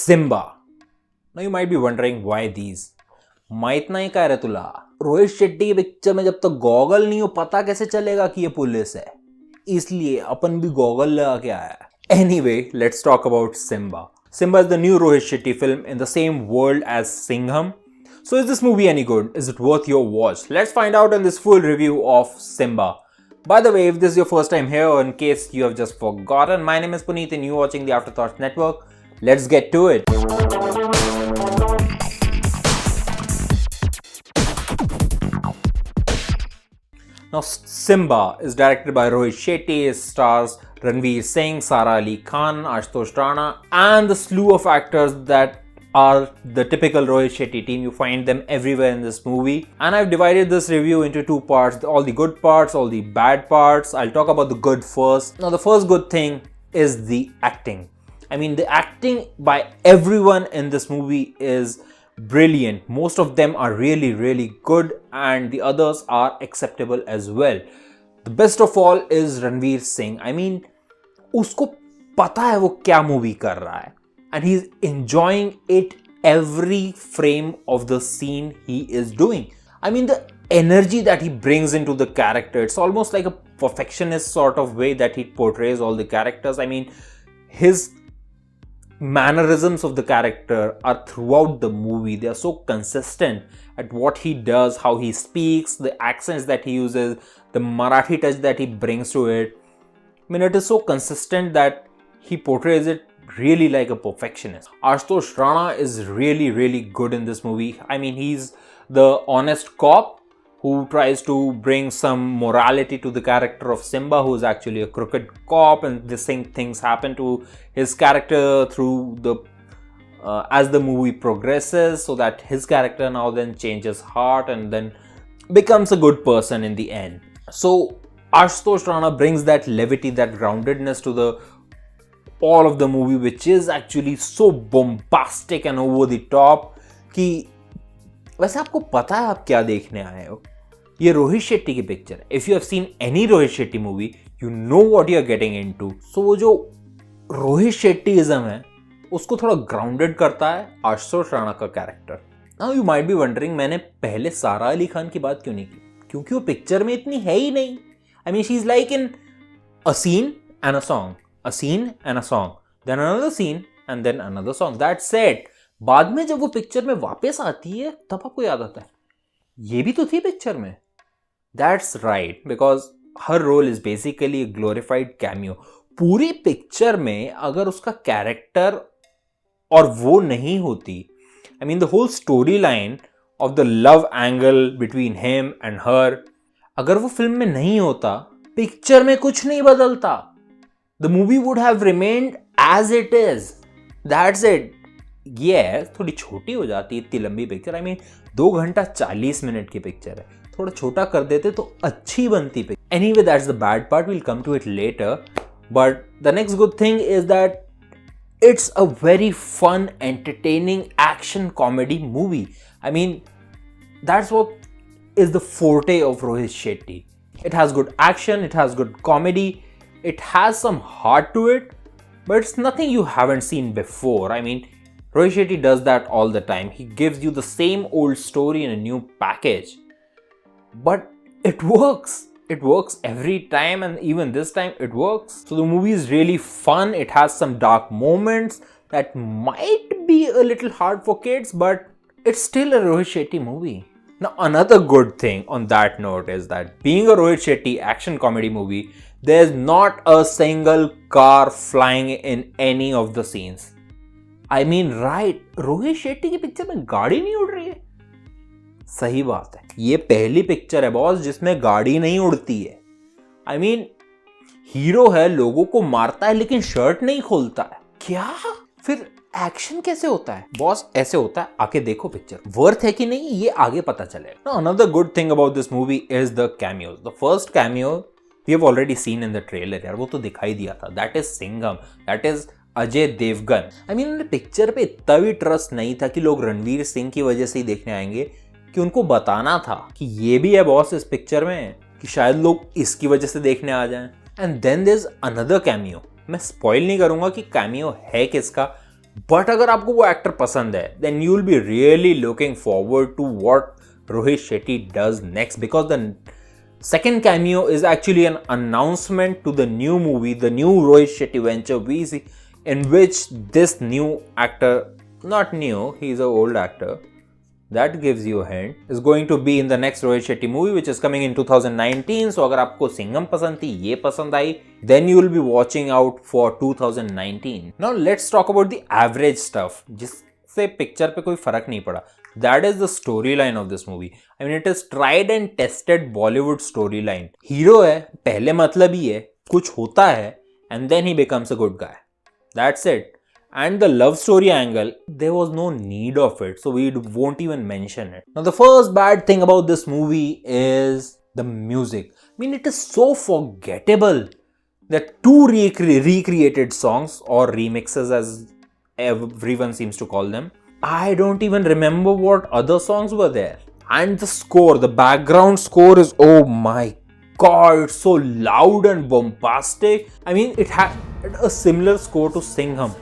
Simmba. Now you might be wondering why these. माँ इतना ही कह रहे तुला रोहित शेट्टी की पिक्चर में जब तक गॉगल नहीं हो पता कैसे चलेगा कि ये पुलिस है, इसलिए अपन भी गॉगल लगा के आया है. Anyway, let's talk about Simmba. Simmba is the new Rohit Shetty film in the same world as Singham. So is this movie any good? Is it worth your watch? Let's find out in this full review of Simmba. By the way, if this is your first time here or in case you have just forgotten, my name is Puneet and you're watching the Afterthoughts Network. Let's get to it. Now, Simmba is directed by Rohit Shetty. It stars Ranveer Singh, Sara Ali Khan, Ashutosh, Rana, and the slew of actors that are the typical Rohit Shetty team. You find them everywhere in this movie. And I've divided this review into two parts. All the good parts, all the bad parts. I'll talk about the good first. Now, the first good thing is the acting. I mean, the acting by everyone in this movie is brilliant. Most of them are really good and the others are acceptable as well. The best of all is Ranveer Singh. I mean, उसको पता है वो क्या movie कर रहा है and he's enjoying it every frame of the scene he is doing. I mean, the energy that he brings into the character, it's almost like a perfectionist sort of way that he portrays all the characters. I mean, his mannerisms of the character are throughout the movie. They are so consistent at what he does, how he speaks, the accents that he uses, the Marathi touch that he brings to it. I mean, it is so consistent that he portrays it really like a perfectionist. Ashutosh Rana is really good in this movie. I mean, he's the honest cop who tries to bring some morality to the character of Simmba, who is actually a crooked cop, and the same things happen to his character through the as the movie progresses, so that his character now then changes heart and then becomes a good person in the end. So Ashutosh Rana brings that levity, that groundedness to the all of the movie, which is actually so bombastic and over the top कि वैसे आपको पता है आप क्या देखने आए हो. ये रोहित शेट्टी की पिक्चर है. If you have seen any Rohit Shetty movie you know what you are getting into. So वो जो रोहित शेट्टीइज्म है उसको थोड़ा ग्राउंडेड करता है आशुतोष राणा का character. Now you might be wondering मैंने पहले सारा अली खान की बात क्यों नहीं की, क्योंकि वो पिक्चर में इतनी है ही नहीं. I mean she is like in a scene and a song, a scene and a song, then another scene and then another song. That's it. बाद में जब वो पिक्चर में वापस आती है तब आपको याद आता है ये भी तो थी पिक्चर में. That's right, because her role is basically a glorified cameo. पूरी पिक्चर में अगर उसका कैरेक्टर और वो नहीं होती, I mean the whole storyline of the love angle between him and her, अगर वो फिल्म में नहीं होता, पिक्चर में कुछ नहीं बदलता. The movie would have remained as it is. That's it. Yes, थोड़ी छोटी हो जाती है इतनी लंबी पिक्चर. I mean 2 घंटा 40 मिनट की पिक्चर है, थोड़ा छोटा कर देते तो अच्छी बनती picture. Anyway, that's the bad part. We'll come to it later. But the next good thing is that it's a very fun, entertaining action comedy movie. I mean, that's what is the forte of Rohit Shetty. It has good action, it has good comedy. It has some heart to it, but it's nothing you haven't seen before. I mean, Rohit Shetty does that all the time. He gives you the same old story in a new package. But it works. It works every time, and even this time it works. So the movie is really fun. It has some dark moments that might be a little hard for kids, but it's still a Rohit Shetty movie. Now, another good thing on that note is that being a Rohit Shetty action comedy movie, there's not a single car flying in any of the scenes. I mean, right, Rohit Shetty की picture में गाड़ी नहीं उड़ रही है. सही बात है, ये पहली पिक्चर है बॉस जिसमें गाड़ी नहीं उड़ती है. I mean, हीरो है, लोगों को मारता है लेकिन शर्ट नहीं खोलता है. क्या? फिर एक्शन कैसे होता है बॉस? ऐसे होता है, आके देखो पिक्चर. वर्थ है कि नहीं ये आगे पता चलेगा. Another good thing about this movie is the cameos. The first cameo we have already seen in the trailer. यार वो तो दिखाई दिया था. That is Singham. That is Ajay Devgn. I mean, उन्हें पिक्चर पे इतना भी ट्रस्ट नहीं था कि लोग रणवीर सिंह की वजह से ही देखने आएंगे, कि उनको बताना था कि ये भी है बॉस इस पिक्चर में, कि शायद लोग इसकी वजह से देखने आ जाएं. And then there is another cameo. मैं स्पॉइल नहीं करूंगा कि कैमियो है किसका, But अगर आपको वो एक्टर पसंद है, then you will be really looking forward to what Rohit Shetty does next, because the second cameo is actually an announcement to the new movie, the new Rohit Shetty venture we see, in which this new actor, not new, he's an old actor, that gives you a hint, is going to be in the next Rohit Shetty movie which is coming in 2019. So अगर आपको सिंघम पसंद थी, ये पसंद आई, then you will be watching out for 2019. Now let's talk about the average stuff, जिससे picture पे कोई फर्क नहीं पड़ा. That is the storyline of this movie. I mean, it is tried and tested Bollywood storyline. Hero है, पहले मतलब ही है, कुछ होता है, and then he becomes a good guy. That's it. And the love story angle, there was no need of it, so we won't even mention it. Now, the first bad thing about this movie is the music. I mean, it is so forgettable. There are two recreated songs, or remixes as everyone seems to call them. I don't even remember what other songs were there. And the score, the background score is, oh my god, it's so loud and bombastic. I mean, it had a similar score to Singham.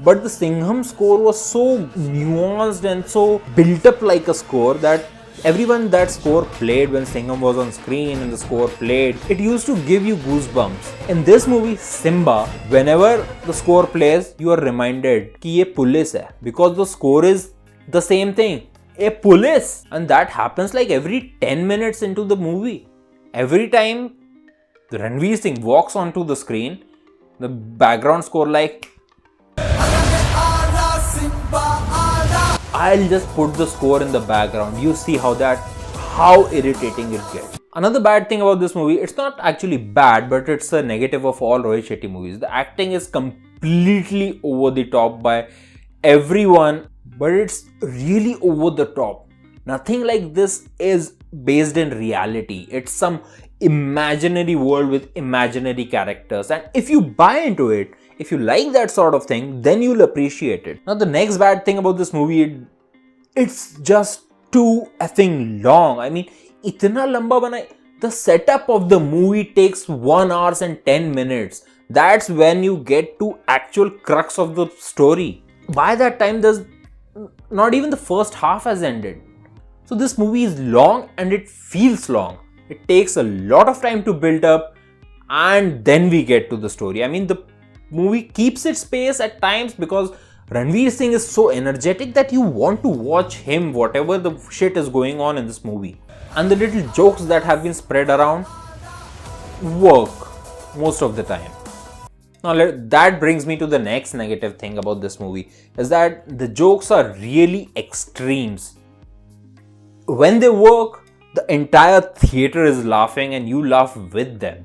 But the Singham score was so nuanced and so built up like a score that everyone that score played when Singham was on screen and the score played, it used to give you goosebumps. In this movie, Simmba, whenever the score plays, you are reminded कि ये police है, because the score is the same thing, a police, and that happens like every 10 minutes into the movie. Every time Ranveer Singh walks onto the screen, the background score like, I'll just put the score in the background. You see how irritating it gets. Another bad thing about this movie, it's not actually bad, but it's a negative of all Rohit Shetty movies. The acting is completely over the top by everyone, but it's really over the top. Nothing like this is based in reality. It's some imaginary world with imaginary characters, and if you buy into it, if you like that sort of thing, then you'll appreciate it. Now, the next bad thing about this movie, it's just too effing long. I mean, itna lamba bana. The setup of the movie takes 1 hour and 10 minutes. That's when you get to actual crux of the story. By that time, there's not even the first half has ended. So this movie is long and it feels long. It takes a lot of time to build up, and then we get to the story. I mean, the movie keeps its pace at times because Ranveer Singh is so energetic that you want to watch him whatever the shit is going on in this movie. And the little jokes that have been spread around work most of the time. Now that brings me to the next negative thing about this movie, is that the jokes are really extremes. When they work, the entire theater is laughing and you laugh with them.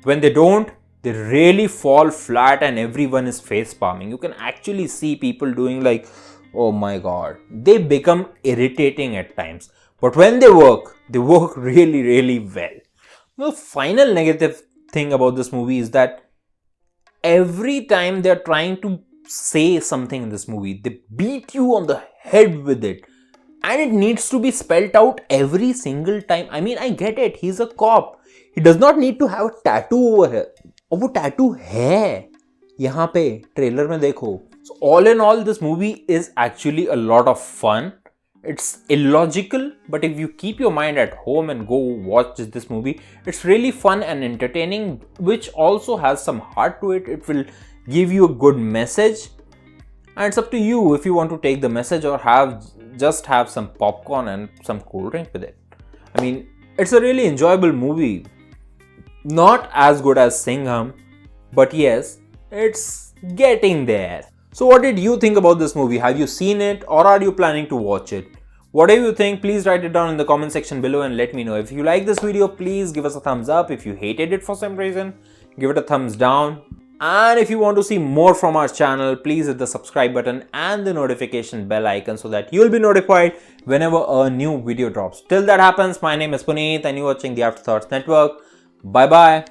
When they don't, they really fall flat and everyone is face palming. You can actually see people doing like, oh my god. They become irritating at times. But when they work really, really well. The final negative thing about this movie is that every time they're trying to say something in this movie, they beat you on the head with it. And it needs to be spelled out every single time. I mean, I get it. He's a cop. He does not need to have a tattoo over here. और वो tattoo है यहाँ पे trailer में देखो. So all in all, this movie is actually a lot of fun. It's illogical, but if you keep your mind at home and go watch this movie, it's really fun and entertaining, which also has some heart to it. It will give you a good message, and it's up to you if you want to take the message or just have some popcorn and some cool drink with it. I mean, it's a really enjoyable movie. Not as good as Singham, but yes, it's getting there. So what did you think about this movie? Have you seen it or are you planning to watch it? Whatever you think, please write it down in the comment section below and let me know. If you like this video, please give us a thumbs up. If you hated it for some reason, give it a thumbs down. And if you want to see more from our channel, please hit the subscribe button and the notification bell icon so that you'll be notified whenever a new video drops. Till that happens, my name is Puneet and you're watching the Afterthoughts Network. Bye bye.